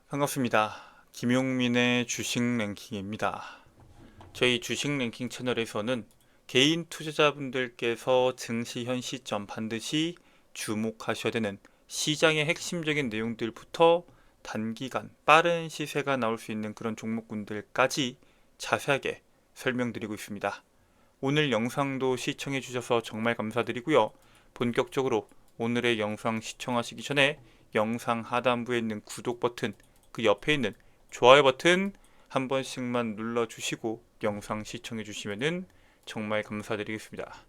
반갑습니다. 김용민의 주식 랭킹입니다. 저희 주식 랭킹 채널에서는 개인 투자자분들께서 증시 현 시점 반드시 주목하셔야 되는 시장의 핵심적인 내용들부터 단기간 빠른 시세가 나올 수 있는 그런 종목군들까지 자세하게 설명드리고 있습니다. 오늘 영상도 시청해 주셔서 정말 감사드리고요. 본격적으로 오늘의 영상 시청하시기 전에 영상 하단부에 있는 구독 버튼, 그 옆에 있는 좋아요 버튼 한 번씩만 눌러주시고 영상 시청해 주시면 정말 감사드리겠습니다.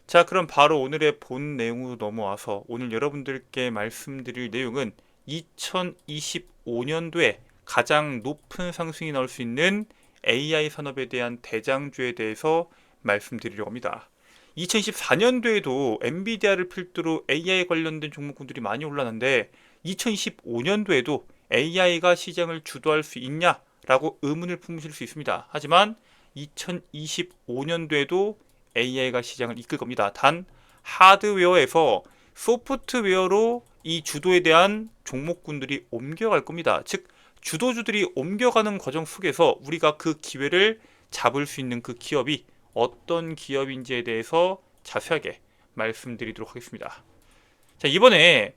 자, 그럼 바로 오늘의 본 내용으로 넘어와서 오늘 여러분들께 말씀드릴 내용은 2025년도에 가장 높은 상승이 나올 수 있는 AI 산업에 대한 대장주에 대해서 말씀드리려고 합니다. 2024년도에도 엔비디아를 필두로 AI 관련된 종목군들이 많이 올랐는데 2025년도에도 AI가 시장을 주도할 수 있냐라고 의문을 품으실 수 있습니다. 하지만 2025년도에도 AI가 시장을 이끌 겁니다. 단 하드웨어에서 소프트웨어로 이 주도에 대한 종목군들이 옮겨갈 겁니다. 즉 주도주들이 옮겨가는 과정 속에서 우리가 그 기회를 잡을 수 있는 그 기업이 어떤 기업인지에 대해서 자세하게 말씀드리도록 하겠습니다. 자, 이번에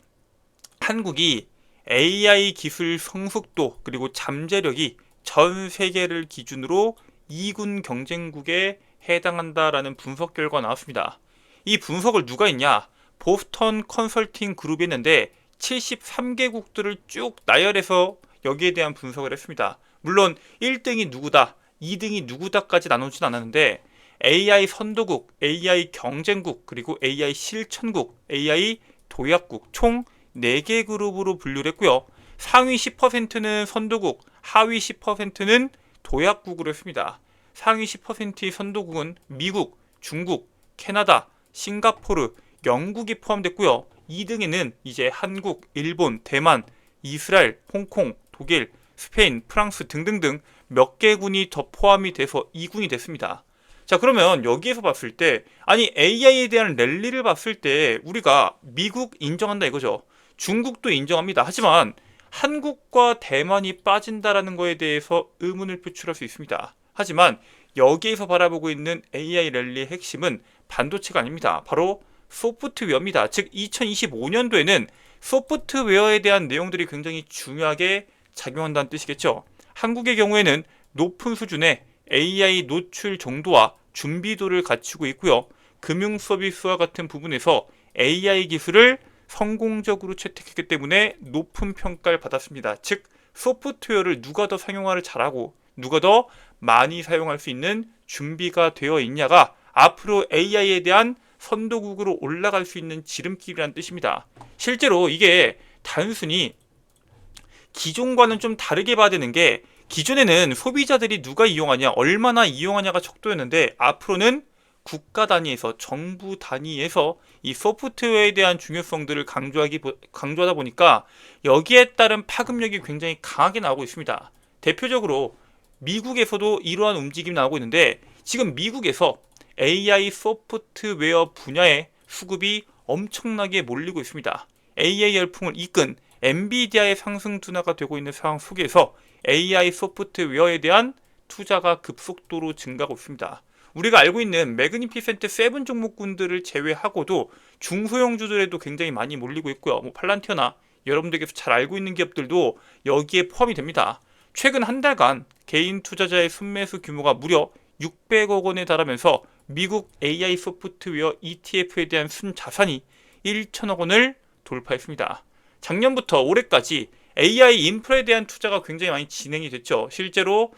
한국이 AI 기술 성숙도 그리고 잠재력이 전 세계를 기준으로 2군 경쟁국에 해당한다라는 분석 결과가 나왔습니다. 이 분석을 누가 했냐? 보스턴 컨설팅 그룹이 했는데 73개국들을 쭉 나열해서 여기에 대한 분석을 했습니다. 물론 1등이 누구다, 2등이 누구다까지 나누진 않았는데 AI 선도국, AI 경쟁국, 그리고 AI 실천국, AI 도약국 총 4개 그룹으로 분류를 했고요. 상위 10%는 선도국, 하위 10%는 도약국으로 했습니다. 상위 10%의 선도국은 미국, 중국, 캐나다, 싱가포르, 영국이 포함됐고요. 2등에는 이제 한국, 일본, 대만, 이스라엘, 홍콩, 독일, 스페인, 프랑스 등등등 몇 개군이 더 포함이 돼서 2군이 됐습니다. 자, 그러면 여기에서 봤을 때 아니 AI에 대한 랠리를 봤을 때 우리가 미국 인정한다 이거죠. 중국도 인정합니다. 하지만 한국과 대만이 빠진다라는 거에 대해서 의문을 표출할 수 있습니다. 하지만 여기에서 바라보고 있는 AI 랠리의 핵심은 반도체가 아닙니다. 바로 소프트웨어입니다. 즉 2025년도에는 소프트웨어에 대한 내용들이 굉장히 중요하게 작용한다는 뜻이겠죠. 한국의 경우에는 높은 수준의 AI 노출 정도와 준비도를 갖추고 있고요. 금융 서비스와 같은 부분에서 AI 기술을 성공적으로 채택했기 때문에 높은 평가를 받았습니다. 즉 소프트웨어를 누가 더 상용화를 잘하고 누가 더 많이 사용할 수 있는 준비가 되어 있냐가 앞으로 AI에 대한 선도국으로 올라갈 수 있는 지름길이라는 뜻입니다. 실제로 이게 단순히 기존과는 좀 다르게 봐야 되는 게 기존에는 소비자들이 누가 이용하냐, 얼마나 이용하냐가 척도였는데 앞으로는 국가 단위에서, 정부 단위에서 이 소프트웨어에 대한 중요성들을 강조하다 보니까 여기에 따른 파급력이 굉장히 강하게 나오고 있습니다. 대표적으로 미국에서도 이러한 움직임이 나오고 있는데 지금 미국에서 AI 소프트웨어 분야의 수급이 엄청나게 몰리고 있습니다. AI 열풍을 이끈 엔비디아의 상승 둔화가 되고 있는 상황 속에서 AI 소프트웨어에 대한 투자가 급속도로 증가하고 있습니다. 우리가 알고 있는 매그니피센트 7 종목군들을 제외하고도 중소형주들에도 굉장히 많이 몰리고 있고요. 팔란티어나 여러분들께서 잘 알고 있는 기업들도 여기에 포함이 됩니다. 최근 한 달간 개인 투자자의 순매수 규모가 무려 600억 원에 달하면서 미국 AI 소프트웨어 ETF에 대한 순자산이 1천억 원을 돌파했습니다. 작년부터 올해까지 AI 인프라에 대한 투자가 굉장히 많이 진행이 됐죠. 실제로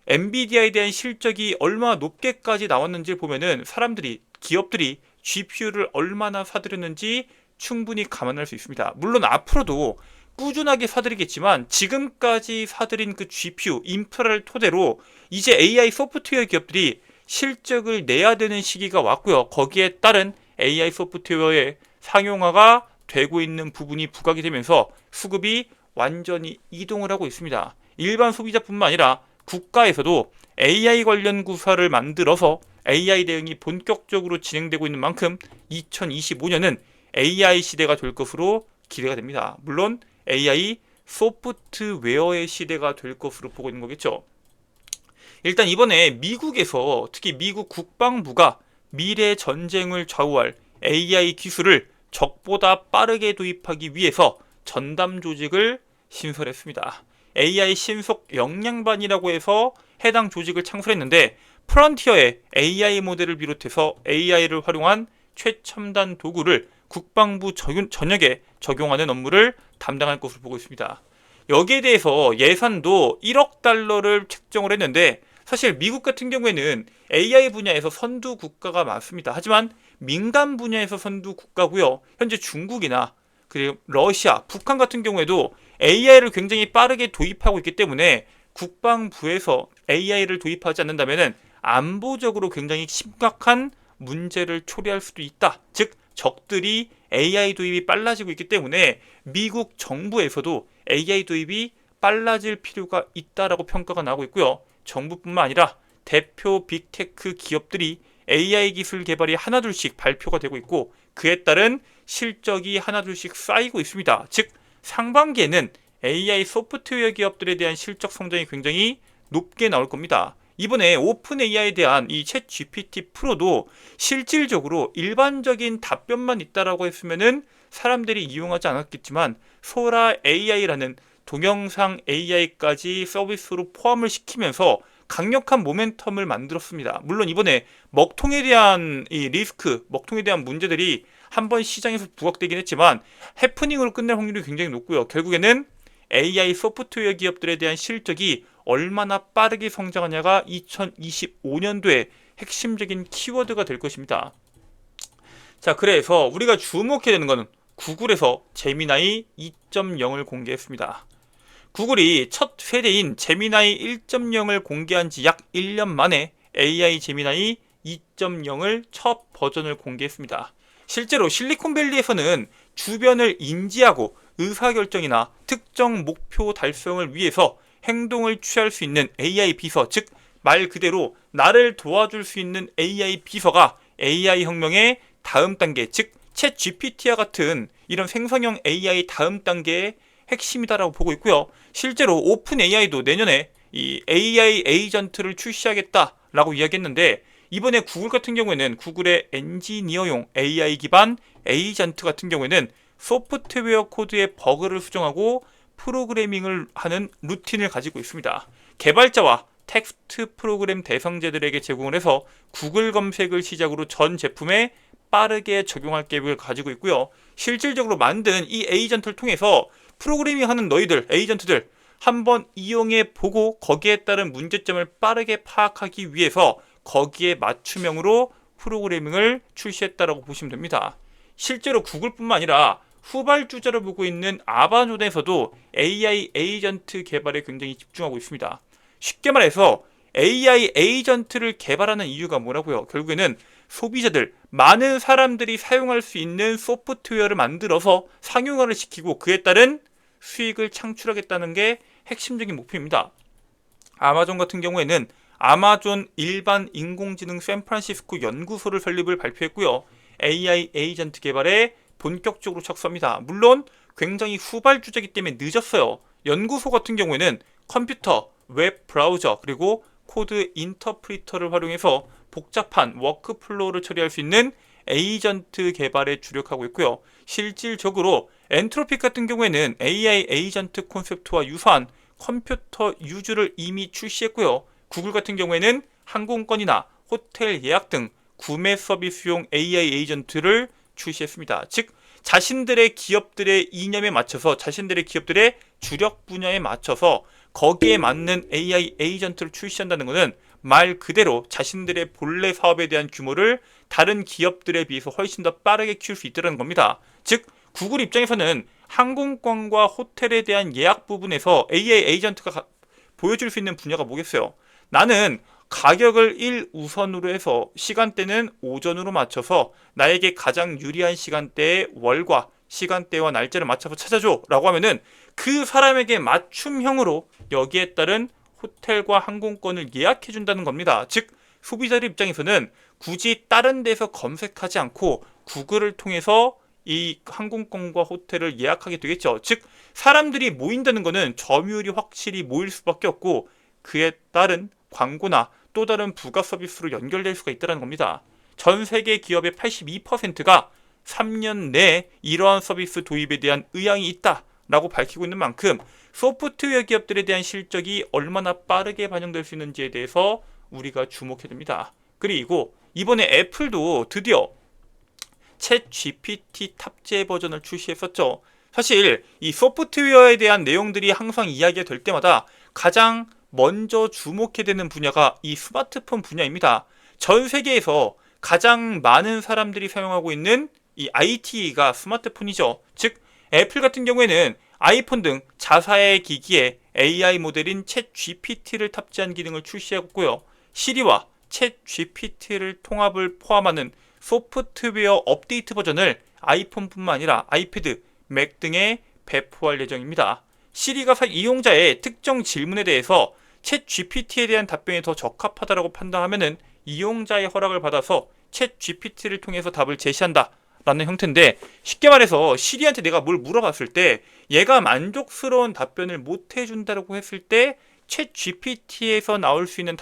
엔비디아에 대한 실적이 얼마나 높게까지 나왔는지 보면은 사람들이, 기업들이 GPU를 얼마나 사들였는지 충분히 감안할 수 있습니다. 물론 앞으로도 꾸준하게 사들이겠지만 지금까지 사들인 그 GPU 인프라를 토대로 이제 AI 소프트웨어 기업들이 실적을 내야 되는 시기가 왔고요. 거기에 따른 AI 소프트웨어의 상용화가 되고 있는 부분이 부각이 되면서 수급이 완전히 이동을 하고 있습니다. 일반 소비자뿐만 아니라 국가에서도 AI 관련 구사를 만들어서 AI 대응이 본격적으로 진행되고 있는 만큼 2025년은 AI 시대가 될 것으로 기대가 됩니다. 물론 AI 소프트웨어의 시대가 될 것으로 보고 있는 거겠죠. 일단 이번에 미국에서 특히 미국 국방부가 미래 전쟁을 좌우할 AI 기술을 적보다 빠르게 도입하기 위해서 전담 조직을 신설했습니다. AI 신속 역량반이라고 해서 해당 조직을 창설했는데 프론티어의 AI 모델을 비롯해서 AI를 활용한 최첨단 도구를 국방부 전역에 적용하는 업무를 담당할 것으로 보고 있습니다. 여기에 대해서 예산도 1억 달러를 책정을 했는데 사실 미국 같은 경우에는 AI 분야에서 선두 국가가 많습니다. 하지만 민간 분야에서 선두 국가고요. 현재 중국이나 그리고 러시아, 북한 같은 경우에도 AI를 굉장히 빠르게 도입하고 있기 때문에 국방부에서 AI를 도입하지 않는다면 안보적으로 굉장히 심각한 문제를 초래할 수도 있다. 즉 적들이 AI 도입이 빨라지고 있기 때문에 미국 정부에서도 AI 도입이 빨라질 필요가 있다라고 평가가 나오고 있고요. 정부뿐만 아니라 대표 빅테크 기업들이 AI 기술 개발이 하나둘씩 발표가 되고 있고 그에 따른 실적이 하나둘씩 쌓이고 있습니다. 즉 상반기에는 AI 소프트웨어 기업들에 대한 실적 성장이 굉장히 높게 나올 겁니다. 이번에 오픈 AI에 대한 이 챗 GPT 프로도 실질적으로 일반적인 답변만 있다라고 했으면은 사람들이 이용하지 않았겠지만 소라 AI라는 동영상 AI까지 서비스로 포함을 시키면서 강력한 모멘텀을 만들었습니다. 물론 이번에 먹통에 대한 이 리스크, 먹통에 대한 문제들이 한번 시장에서 부각되긴 했지만 해프닝으로 끝낼 확률이 굉장히 높고요. 결국에는 AI 소프트웨어 기업들에 대한 실적이 얼마나 빠르게 성장하냐가 2025년도에 핵심적인 키워드가 될 것입니다. 자, 그래서 우리가 주목해야 되는 것은 구글에서 제미나이 2.0을 공개했습니다. 구글이 첫 세대인 제미나이 1.0을 공개한 지 약 1년 만에 AI 제미나이 2.0을 첫 버전을 공개했습니다. 실제로 실리콘밸리에서는 주변을 인지하고 의사결정이나 특정 목표 달성을 위해서 행동을 취할 수 있는 AI 비서, 즉 말 그대로 나를 도와줄 수 있는 AI 비서가 AI 혁명의 다음 단계, 즉 챗 GPT와 같은 이런 생성형 AI 다음 단계의 핵심이다라고 보고 있고요. 실제로 오픈 AI도 내년에 이 AI 에이전트를 출시하겠다라고 이야기했는데 이번에 구글 같은 경우에는 구글의 엔지니어용 AI 기반 에이전트 같은 경우에는 소프트웨어 코드의 버그를 수정하고 프로그래밍을 하는 루틴을 가지고 있습니다. 개발자와 텍스트 프로그램 대상자들에게 제공을 해서 구글 검색을 시작으로 전 제품에 빠르게 적용할 계획을 가지고 있고요. 실질적으로 만든 이 에이전트를 통해서 프로그래밍 하는 너희들, 에이전트들 한번 이용해 보고 거기에 따른 문제점을 빠르게 파악하기 위해서 거기에 맞춤형으로 프로그래밍을 출시했다라고 보시면 됩니다. 실제로 구글뿐만 아니라 후발주자를 보고 있는 아마존에서도 AI 에이전트 개발에 굉장히 집중하고 있습니다. 쉽게 말해서 AI 에이전트를 개발하는 이유가 뭐라고요? 결국에는 소비자들, 많은 사람들이 사용할 수 있는 소프트웨어를 만들어서 상용화를 시키고 그에 따른 수익을 창출하겠다는 게 핵심적인 목표입니다. 아마존 같은 경우에는 아마존 일반 인공지능 샌프란시스코 연구소를 설립을 발표했고요. AI 에이전트 개발에 본격적으로 착수합니다. 물론 굉장히 후발주자이기 때문에 늦었어요. 연구소 같은 경우에는 컴퓨터, 웹 브라우저, 그리고 코드 인터프리터를 활용해서 복잡한 워크플로우를 처리할 수 있는 에이전트 개발에 주력하고 있고요. 실질적으로 엔트로픽 같은 경우에는 AI 에이전트 콘셉트와 유사한 컴퓨터 유즈를 이미 출시했고요. 구글 같은 경우에는 항공권이나 호텔 예약 등 구매 서비스용 AI 에이전트를 출시했습니다. 즉 자신들의 기업들의 이념에 맞춰서 자신들의 기업들의 주력 분야에 맞춰서 거기에 맞는 AI 에이전트를 출시한다는 것은 말 그대로 자신들의 본래 사업에 대한 규모를 다른 기업들에 비해서 훨씬 더 빠르게 키울 수 있다는 겁니다. 즉 구글 입장에서는 항공권과 호텔에 대한 예약 부분에서 AI 에이전트가 보여줄 수 있는 분야가 뭐겠어요? 나는 가격을 1우선으로 해서 시간대는 오전으로 맞춰서 나에게 가장 유리한 시간대에 월과 시간대와 날짜를 맞춰서 찾아줘 라고 하면은 그 사람에게 맞춤형으로 여기에 따른 호텔과 항공권을 예약해 준다는 겁니다. 즉 소비자들 입장에서는 굳이 다른 데서 검색하지 않고 구글을 통해서 이 항공권과 호텔을 예약하게 되겠죠. 즉 사람들이 모인다는 것은 점유율이 확실히 모일 수밖에 없고 그에 따른 광고나 또 다른 부가 서비스로 연결될 수가 있다는 겁니다. 전 세계 기업의 82%가 3년 내에 이러한 서비스 도입에 대한 의향이 있다라고 밝히고 있는 만큼 소프트웨어 기업들에 대한 실적이 얼마나 빠르게 반영될 수 있는지에 대해서 우리가 주목해야 됩니다. 그리고 이번에 애플도 드디어 챗 GPT 탑재 버전을 출시했었죠. 사실 이 소프트웨어에 대한 내용들이 항상 이야기가 될 때마다 가장 먼저 주목해야 되는 분야가 이 스마트폰 분야입니다. 전 세계에서 가장 많은 사람들이 사용하고 있는 이 IT가 스마트폰이죠. 즉 애플 같은 경우에는 아이폰 등 자사의 기기에 AI 모델인 챗 GPT를 탑재한 기능을 출시했고요. 시리와 챗 GPT를 통합을 포함하는 소프트웨어 업데이트 버전을 아이폰뿐만 아니라 아이패드, 맥 등에 배포할 예정입니다. 시리가 이용자의 특정 질문에 대해서 챗 GPT에 대한 답변이 더 적합하다고 판단하면 이용자의 허락을 받아서 챗 GPT를 통해서 답을 제시한다 라는 형태인데, 쉽게 말해서 시리한테 내가 뭘 물어봤을 때 얘가 만족스러운 답변을 못 해준다고 했을 때 챗 GPT에서 나올 수 있는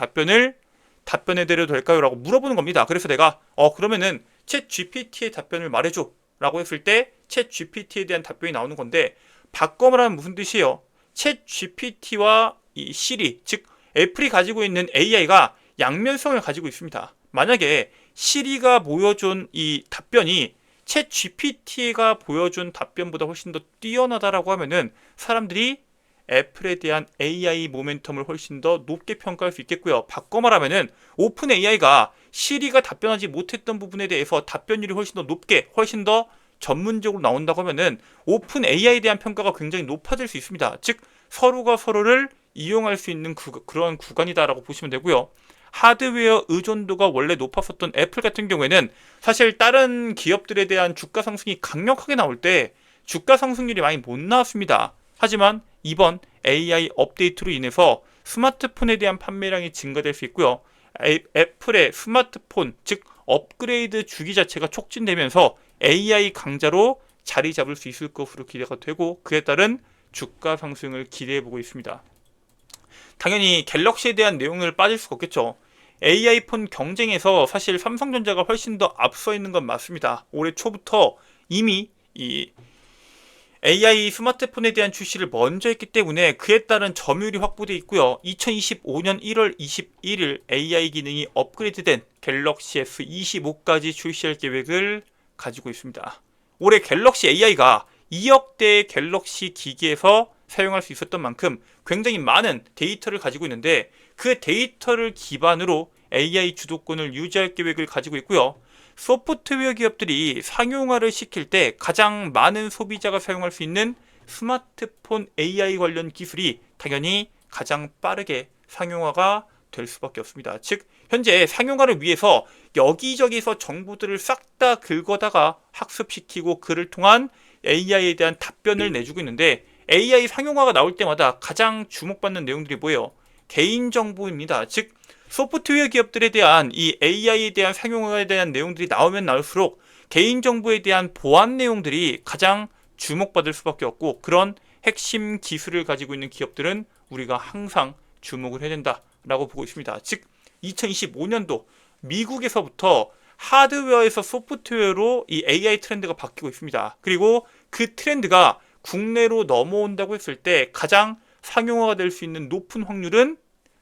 답변해드려도 될까요? 라고 물어보는 겁니다. 그래서 내가 그러면은 챗 GPT의 답변을 말해줘 라고 했을 때 챗 GPT에 대한 답변이 나오는 건데, 바꿔 말하면 무슨 뜻이에요? 챗 GPT와 이 시리, 즉 애플이 가지고 있는 AI가 양면성을 가지고 있습니다. 만약에 시리가 보여준 이 답변이 챗 GPT가 보여준 답변보다 훨씬 더 뛰어나다라고 하면은 사람들이 애플에 대한 AI 모멘텀을 훨씬 더 높게 평가할 수 있겠고요. 바꿔 말하면은 오픈 AI가 시리가 답변하지 못했던 부분에 대해서 답변율이 훨씬 더 높게, 훨씬 더 전문적으로 나온다고 하면은 오픈 AI에 대한 평가가 굉장히 높아질 수 있습니다. 즉 서로가 서로를 이용할 수 있는 그런 구간이다라고 보시면 되고요. 하드웨어 의존도가 원래 높았었던 애플 같은 경우에는 사실 다른 기업들에 대한 주가 상승이 강력하게 나올 때 주가 상승률이 많이 못 나왔습니다. 하지만 이번 AI 업데이트로 인해서 스마트폰에 대한 판매량이 증가될 수 있고요. 애플의 스마트폰, 즉 업그레이드 주기 자체가 촉진되면서 AI 강자로 자리 잡을 수 있을 것으로 기대가 되고 그에 따른 주가 상승을 기대해보고 있습니다. 당연히 갤럭시에 대한 내용을 빠질 수가 없겠죠. AI폰 경쟁에서 사실 삼성전자가 훨씬 더 앞서 있는 건 맞습니다. 올해 초부터 이미 이 AI 스마트폰에 대한 출시를 먼저 했기 때문에 그에 따른 점유율이 확보되어 있고요. 2025년 1월 21일 AI 기능이 업그레이드된 갤럭시 S25까지 출시할 계획을 가지고 있습니다. 올해 갤럭시 AI가 2억 대의 갤럭시 기기에서 사용할 수 있었던 만큼 굉장히 많은 데이터를 가지고 있는데 그 데이터를 기반으로 AI 주도권을 유지할 계획을 가지고 있고요. 소프트웨어 기업들이 상용화를 시킬 때 가장 많은 소비자가 사용할 수 있는 스마트폰 AI 관련 기술이 당연히 가장 빠르게 상용화가 될 수밖에 없습니다. 즉 현재 상용화를 위해서 여기저기서 정보들을 싹 다 긁어다가 학습시키고 그를 통한 AI에 대한 답변을 내주고 있는데, AI 상용화가 나올 때마다 가장 주목받는 내용들이 뭐예요? 개인정보입니다. 즉 소프트웨어 기업들에 대한 이 AI에 대한 상용화에 대한 내용들이 나오면 나올수록 개인정보에 대한 보안 내용들이 가장 주목받을 수밖에 없고, 그런 핵심 기술을 가지고 있는 기업들은 우리가 항상 주목을 해야 된다라고 보고 있습니다. 즉 2025년도 미국에서부터 하드웨어에서 소프트웨어로 이 AI 트렌드가 바뀌고 있습니다. 그리고 그 트렌드가 국내로 넘어온다고 했을 때 가장 상용화가 될 수 있는 높은 확률은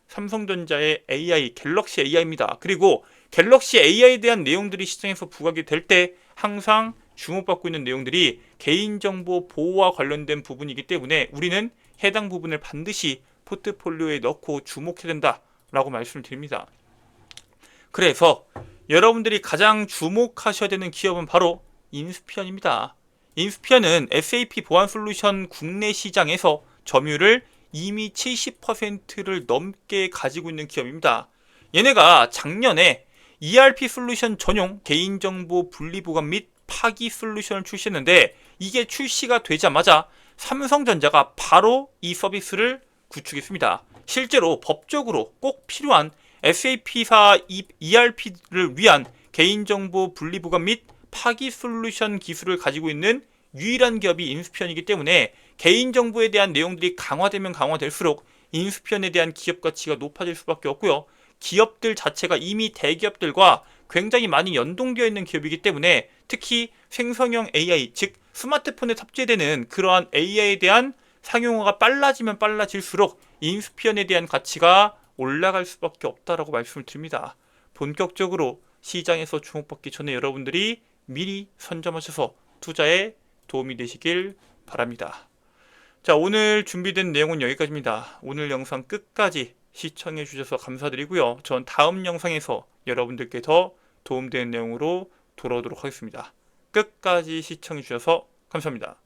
삼성전자의 AI, 갤럭시 AI입니다. 그리고 갤럭시 AI에 대한 내용들이 시장에서 부각이 될 때 항상 주목받고 있는 내용들이 개인정보 보호와 관련된 부분이기 때문에 우리는 해당 부분을 반드시 포트폴리오에 넣고 주목해야 된다라고 말씀을 드립니다. 그래서 여러분들이 가장 주목하셔야 되는 기업은 바로 인스피언입니다. 인스피언은 SAP 보안 솔루션 국내 시장에서 점유율을 이미 70%를 넘게 가지고 있는 기업입니다. 얘네가 작년에 ERP 솔루션 전용 개인정보 분리보관 및 파기 솔루션을 출시했는데, 이게 출시가 되자마자 삼성전자가 바로 이 서비스를 구축했습니다. 실제로 법적으로 꼭 필요한 SAP사 ERP를 위한 개인정보 분리보관 및 파기 솔루션 기술을 가지고 있는 유일한 기업이 인수피현이기 때문에 개인정보에 대한 내용들이 강화되면 강화될수록 인수피현에 대한 기업 가치가 높아질 수밖에 없고요. 기업들 자체가 이미 대기업들과 굉장히 많이 연동되어 있는 기업이기 때문에 특히 생성형 AI, 즉 스마트폰에 탑재되는 그러한 AI에 대한 상용화가 빨라지면 빨라질수록 인수피현에 대한 가치가 올라갈 수밖에 없다라고 말씀을 드립니다. 본격적으로 시장에서 주목받기 전에 여러분들이 미리 선점하셔서 투자에 도움이 되시길 바랍니다. 자, 오늘 준비된 내용은 여기까지입니다. 오늘 영상 끝까지 시청해 주셔서 감사드리고요. 전 다음 영상에서 여러분들께 더 도움되는 내용으로 돌아오도록 하겠습니다. 끝까지 시청해 주셔서 감사합니다.